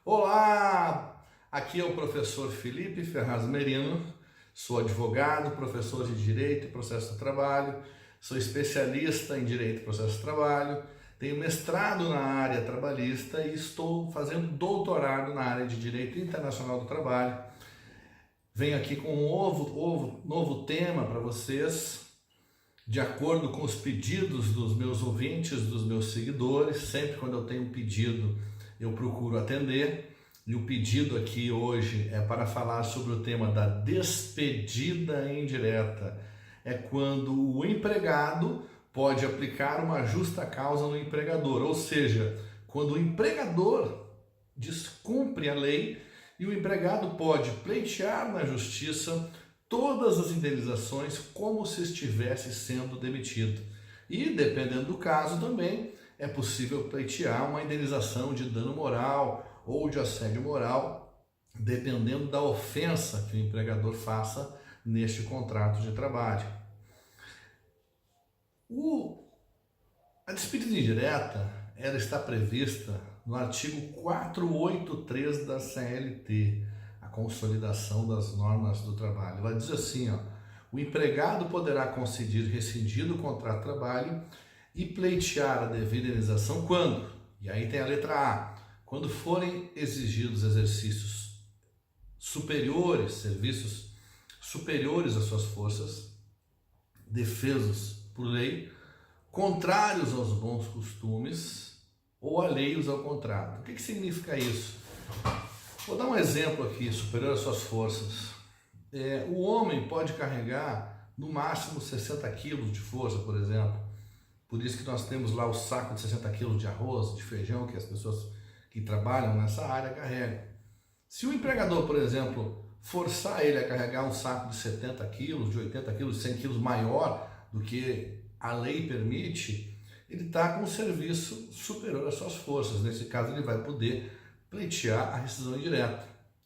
Olá, aqui é o professor Felipe Ferraz Merino, sou advogado, professor de Direito e Processo do Trabalho, sou especialista em Direito e Processo do Trabalho, tenho mestrado na área trabalhista e estou fazendo doutorado na área de Direito Internacional do Trabalho. Venho aqui com um novo tema para vocês, de acordo com os pedidos dos meus ouvintes, dos meus seguidores. Sempre quando eu tenho um pedido, eu procuro atender. E o pedido aqui hoje é para falar sobre o tema da despedida indireta. É quando o empregado pode aplicar uma justa causa no empregador, ou seja, quando o empregador descumpre a lei e o empregado pode pleitear na justiça todas as indenizações como se estivesse sendo demitido. E, dependendo do caso também, é possível pleitear uma indenização de dano moral ou de assédio moral, dependendo da ofensa que o empregador faça neste contrato de trabalho. A despedida indireta, ela está prevista no artigo 483 da CLT, a Consolidação das Normas do Trabalho. Ela diz assim, o empregado poderá conceder rescindir o contrato de trabalho e pleitear a devida indenização quando? E aí tem a letra A. Quando forem exigidos exercícios superiores, serviços superiores às suas forças, defesos por lei, contrários aos bons costumes ou alheios ao contrato. O que significa isso? Vou dar um exemplo aqui, superior às suas forças. O homem pode carregar no máximo 60 quilos de força, por exemplo. Por isso que nós temos lá o saco de 60 quilos de arroz, de feijão, que as pessoas que trabalham nessa área carregam. Se o empregador, por exemplo, forçar ele a carregar um saco de 70 quilos, de 80 quilos, de 100 quilos maior do que a lei permite, ele está com um serviço superior às suas forças. Nesse caso, ele vai poder pleitear a rescisão indireta.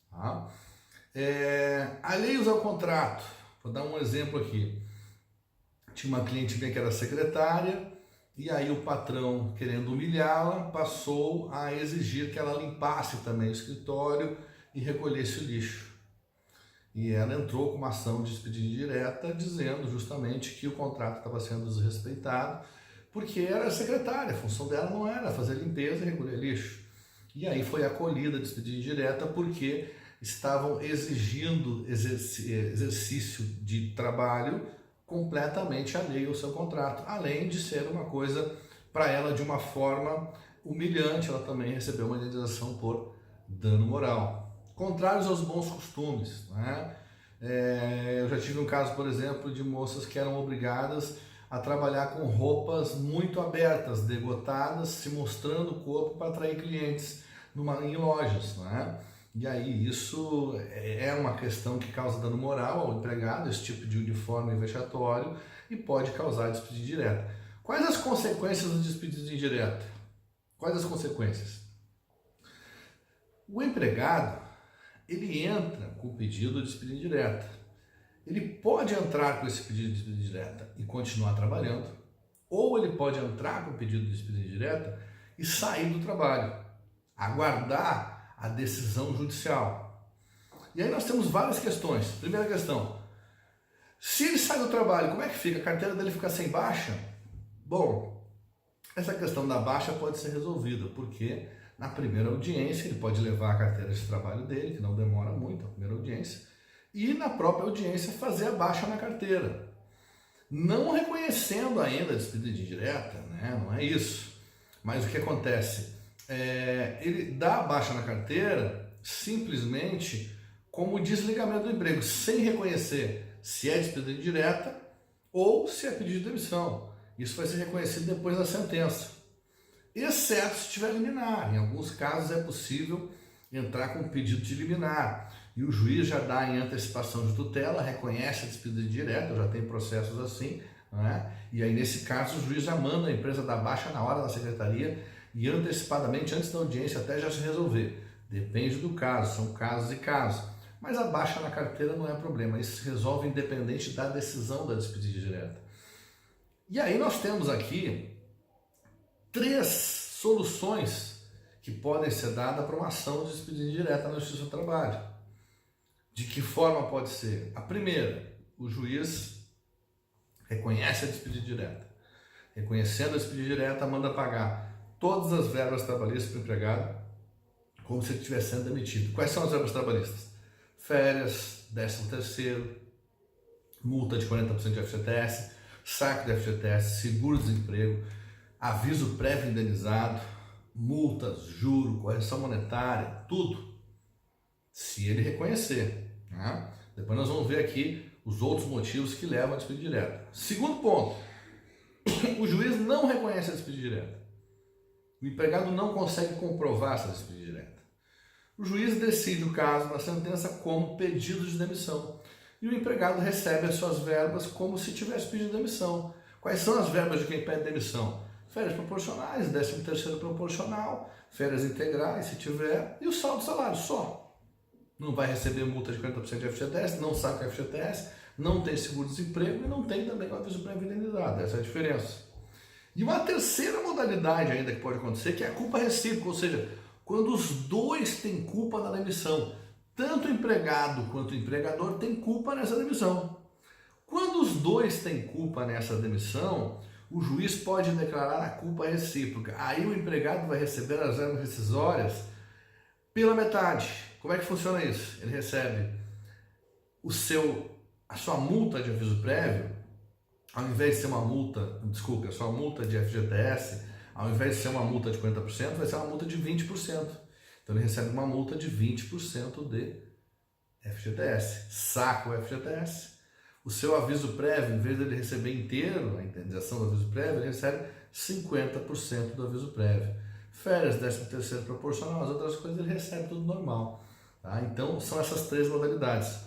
Tá? Alheios ao contrato. Vou dar um exemplo aqui. Tinha uma cliente minha que era secretária, e aí o patrão, querendo humilhá-la, passou a exigir que ela limpasse também o escritório e recolhesse o lixo. E ela entrou com uma ação de despedida indireta, dizendo justamente que o contrato estava sendo desrespeitado, porque era secretária, a função dela não era fazer limpeza e recolher lixo. E aí foi acolhida a despedida indireta porque estavam exigindo exercício de trabalho completamente alheio ao seu contrato, além de ser uma coisa para ela de uma forma humilhante. Ela também recebeu uma indenização por dano moral. Contrários aos bons costumes, né? Eu já tive um caso, por exemplo, de moças que eram obrigadas a trabalhar com roupas muito abertas, degotadas, se mostrando o corpo para atrair clientes em lojas, né? E aí isso é uma questão que causa dano moral ao empregado, esse tipo de uniforme vexatório, e pode causar despedida indireta. Quais as consequências da despedida indireta? Quais as consequências? O empregado, ele entra com o pedido de despedida indireta. Ele pode entrar com esse pedido de despedida indireta e continuar trabalhando, ou ele pode entrar com o pedido de despedida indireta e sair do trabalho, aguardar a decisão judicial. E aí nós temos várias questões. Primeira questão, se ele sai do trabalho, como é que fica? A carteira dele fica sem baixa? Bom, essa questão da baixa pode ser resolvida, porque na primeira audiência ele pode levar a carteira de trabalho dele, que não demora muito, a primeira audiência, e na própria audiência fazer a baixa na carteira. Não reconhecendo ainda a despedida indireta, né? Não é isso. Mas o que acontece? Ele dá a baixa na carteira simplesmente como desligamento do emprego, sem reconhecer se é despedida indireta ou se é pedido de demissão. Isso vai ser reconhecido depois da sentença, exceto se tiver liminar. Em alguns casos é possível entrar com pedido de liminar e o juiz já dá em antecipação de tutela, reconhece a despedida indireta, já tem processos assim, né? E aí nesse caso o juiz já manda a empresa dar baixa na hora da secretaria e antecipadamente, antes da audiência, até já se resolver. Depende do caso, são casos e casos. Mas a baixa na carteira não é problema, isso se resolve independente da decisão da despedida direta. E aí nós temos aqui 3 soluções que que podem ser dadas para uma ação de despedida indireta na Justiça do Trabalho. De que forma pode ser? A primeira, o juiz reconhece a despedida direta. Reconhecendo a despedida direta, manda pagar todas as verbas trabalhistas para o empregado, como se ele estivesse sendo demitido. Quais são as verbas trabalhistas? Férias, 13º, multa de 40% de FGTS, saque de FGTS, seguro-desemprego, aviso prévio indenizado, multas, juro, correção monetária, tudo, se ele reconhecer. Né? Depois nós vamos ver aqui os outros motivos que levam à despedida direta. Segundo ponto, o juiz não reconhece a despedida direta. O empregado não consegue comprovar essa despedida direta. O juiz decide o caso na sentença como pedido de demissão. E o empregado recebe as suas verbas como se tivesse pedido demissão. Quais são as verbas de quem pede demissão? Férias proporcionais, 13º proporcional, férias integrais, se tiver, e o saldo de salário só. Não vai receber multa de 40% de FGTS, não saca FGTS, não tem seguro-desemprego e não tem também o aviso prévio indenizado. Essa é a diferença. E uma terceira modalidade ainda que pode acontecer, que é a culpa recíproca, ou seja, quando os dois têm culpa na demissão. Tanto o empregado quanto o empregador têm culpa nessa demissão. Quando os dois têm culpa nessa demissão, o juiz pode declarar a culpa recíproca. Aí o empregado vai receber as verbas rescisórias pela metade. Como é que funciona isso? Ele recebe a sua multa de aviso prévio, ao invés de ser uma multa, a sua multa de FGTS, ao invés de ser uma multa de 50%, vai ser uma multa de 20%. Então ele recebe uma multa de 20% de FGTS. Saca o FGTS. O seu aviso prévio, em vez de ele receber inteiro a indenização do aviso prévio, ele recebe 50% do aviso prévio. Férias, 13º proporcional, as outras coisas ele recebe tudo normal. Tá? Então são essas três modalidades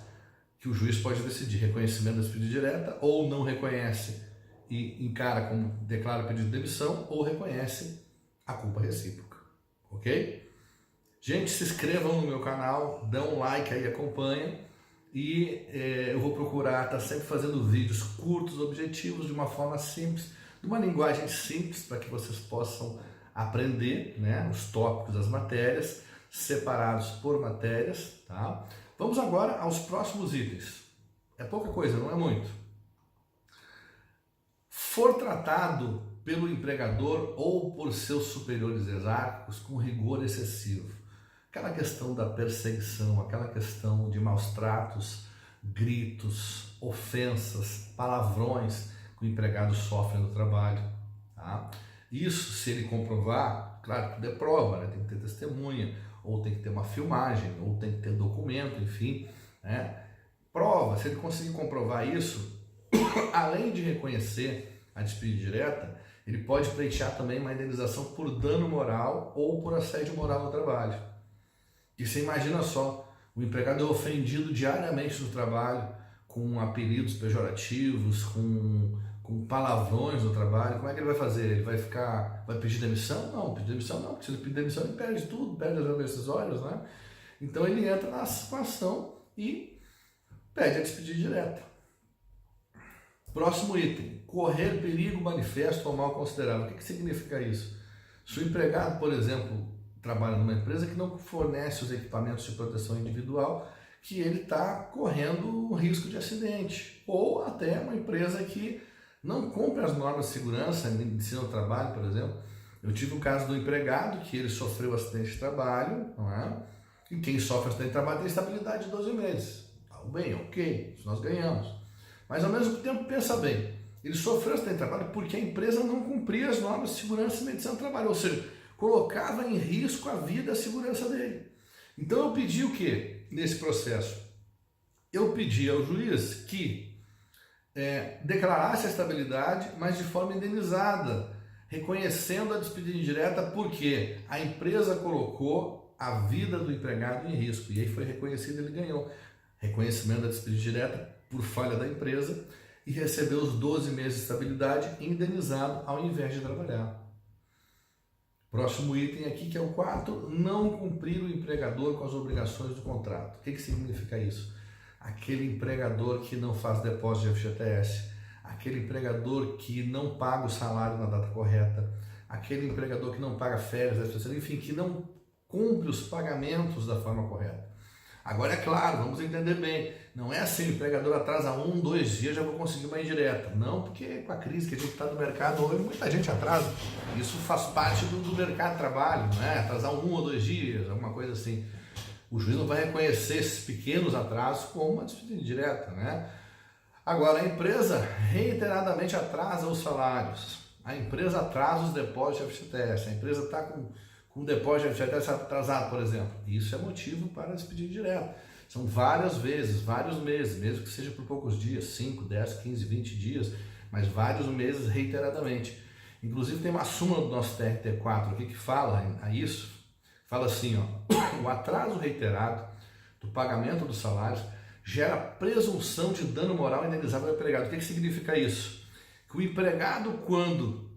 que o juiz pode decidir: reconhecimento da despedida direta, ou não reconhece e encara como declara pedido de demissão, ou reconhece a culpa recíproca. Ok? Gente, se inscrevam no meu canal, dão um like aí, acompanhem. E eu vou procurar estar sempre fazendo vídeos curtos, objetivos, de uma forma simples, de uma linguagem simples, para que vocês possam aprender, né, os tópicos das matérias, separados por matérias. Tá? Vamos agora aos próximos itens. É pouca coisa, não é muito. For tratado pelo empregador ou por seus superiores hierárquicos com rigor excessivo. Aquela questão da perseguição, aquela questão de maus tratos, gritos, ofensas, palavrões que o empregado sofre no trabalho. Tá? Isso, se ele comprovar, claro que é prova, né? Tem que ter testemunha, ou tem que ter uma filmagem, ou tem que ter documento, enfim. Né? Prova, se ele conseguir comprovar isso, além de reconhecer a despedida direta, ele pode pleitear também uma indenização por dano moral ou por assédio moral no trabalho. E você imagina só, o empregado é ofendido diariamente no trabalho, com apelidos pejorativos, com palavrões no trabalho. Como é que ele vai fazer? Ele vai pedir demissão? Não, pedir demissão não, porque se ele pedir demissão ele perde tudo, perde as verbas rescisórias, né? Então ele entra na situação e pede a despedida direta. Próximo item, correr perigo manifesto ou mal considerável. O que significa isso? Se o empregado, por exemplo, trabalha numa empresa que não fornece os equipamentos de proteção individual, que ele está correndo um risco de acidente. Ou até uma empresa que não cumpre as normas de segurança, ensino ao trabalho, por exemplo. Eu tive o caso do empregado que ele sofreu acidente de trabalho, não é? E quem sofre acidente de trabalho tem estabilidade de 12 meses. Tá bem, ok, isso nós ganhamos. Mas ao mesmo tempo, pensa bem, ele sofreu acidente de trabalho porque a empresa não cumpria as normas de segurança e medicina do trabalho, ou seja, colocava em risco a vida e a segurança dele. Então eu pedi o quê nesse processo? Eu pedi ao juiz que declarasse a estabilidade, mas de forma indenizada, reconhecendo a despedida indireta, porque a empresa colocou a vida do empregado em risco. E aí foi reconhecido, ele ganhou reconhecimento da despedida direta por falha da empresa e recebeu os 12 meses de estabilidade indenizado ao invés de trabalhar. Próximo item aqui, que é o 4, não cumprir o empregador com as obrigações do contrato. O que significa isso? Aquele empregador que não faz depósito de FGTS, aquele empregador que não paga o salário na data correta, aquele empregador que não paga férias, enfim, que não cumpre os pagamentos da forma correta. Agora, é claro, vamos entender bem, não é assim, o empregador atrasa 1, 2 dias, já vou conseguir uma indireta. Não, porque com a crise que a gente está no mercado hoje, muita gente atrasa. Isso faz parte do mercado de trabalho, né? Atrasar 1 ou 2 dias, alguma coisa assim. O juiz não vai reconhecer esses pequenos atrasos como uma despedida indireta, né? Agora, a empresa reiteradamente atrasa os salários, a empresa atrasa os depósitos de FGTS, a empresa está com um depósito de FGTS atrasado, por exemplo. Isso é motivo para despedir direto. São várias vezes, vários meses, mesmo que seja por poucos dias, 5, 10, 15, 20 dias, mas vários meses reiteradamente. Inclusive tem uma súmula do nosso TRT4 aqui que fala a isso, fala assim, ó, o atraso reiterado do pagamento dos salários gera presunção de dano moral indenizável ao empregado. O que significa isso? Que o empregado, quando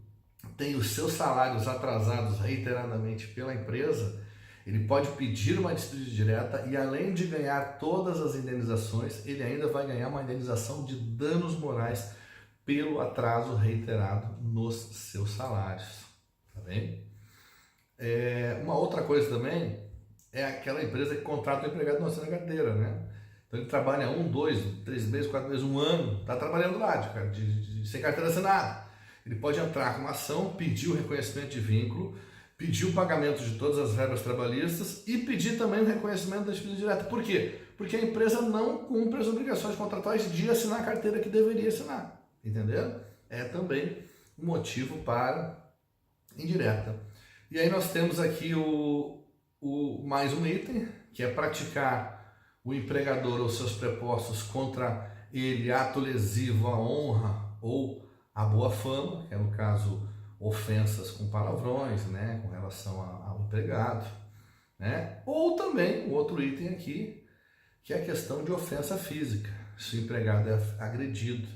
tem os seus salários atrasados reiteradamente pela empresa, ele pode pedir uma despedida direta e, além de ganhar todas as indenizações, ele ainda vai ganhar uma indenização de danos morais pelo atraso reiterado nos seus salários. Tá bem? Uma outra coisa também é aquela empresa que contrata o empregado não sendo carteira, né? Então ele trabalha 1, 2, 3 meses, 4 meses, 1 ano, está trabalhando lá, sem carteira assinada. Ele pode entrar com uma ação, pedir o reconhecimento de vínculo, pedir o pagamento de todas as verbas trabalhistas e pedir também o reconhecimento da despedida direta. Por quê? Porque a empresa não cumpre as obrigações contratuais de assinar a carteira que deveria assinar. Entendeu? É também um motivo para indireta. E aí nós temos aqui mais um item, que é praticar o empregador ou seus prepostos contra ele ato lesivo à honra ou à boa fama, que é no caso ofensas com palavrões, né, com relação ao empregado, né? Ou também o outro item aqui, que é a questão de ofensa física. Se o empregado é agredido,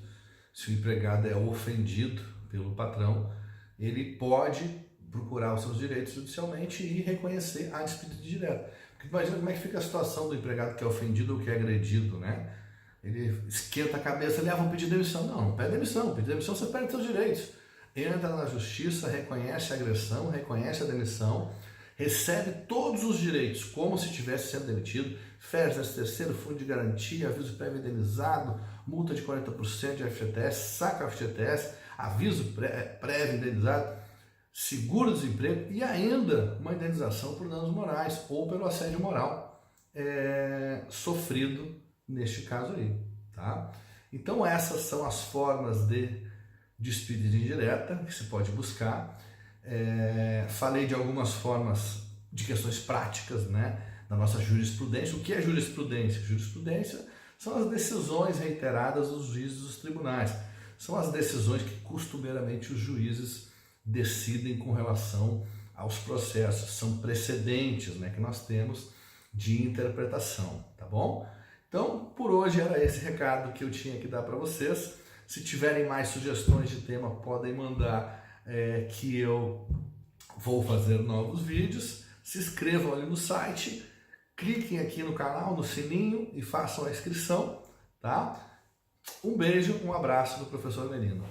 se o empregado é ofendido pelo patrão, ele pode procurar os seus direitos judicialmente e reconhecer a despedida direta. Porque imagina como é que fica a situação do empregado que é ofendido ou que é agredido, né? Ele esquenta a cabeça, ele vou pedir demissão. Não pede demissão. Pedir demissão, você perde seus direitos. Entra na justiça, reconhece a agressão, reconhece a demissão, recebe todos os direitos como se estivesse sendo demitido, férias, terceiro, fundo de garantia, aviso prévio indenizado, multa de 40% de FGTS, saca FGTS, aviso prévio indenizado, seguro-desemprego e ainda uma indenização por danos morais ou pelo assédio moral sofrido neste caso aí, tá? Então essas são as formas de despedida indireta que se pode buscar. Falei de algumas formas de questões práticas, né, da nossa jurisprudência. O que é jurisprudência? Jurisprudência são as decisões reiteradas dos juízes dos tribunais. São as decisões que costumeiramente os juízes decidem com relação aos processos. São precedentes, né, que nós temos de interpretação, tá bom? Então, por hoje era esse recado que eu tinha que dar para vocês. Se tiverem mais sugestões de tema, podem mandar, que eu vou fazer novos vídeos. Se inscrevam ali no site, cliquem aqui no canal, no sininho e façam a inscrição, tá? Um beijo, um abraço do professor Menino.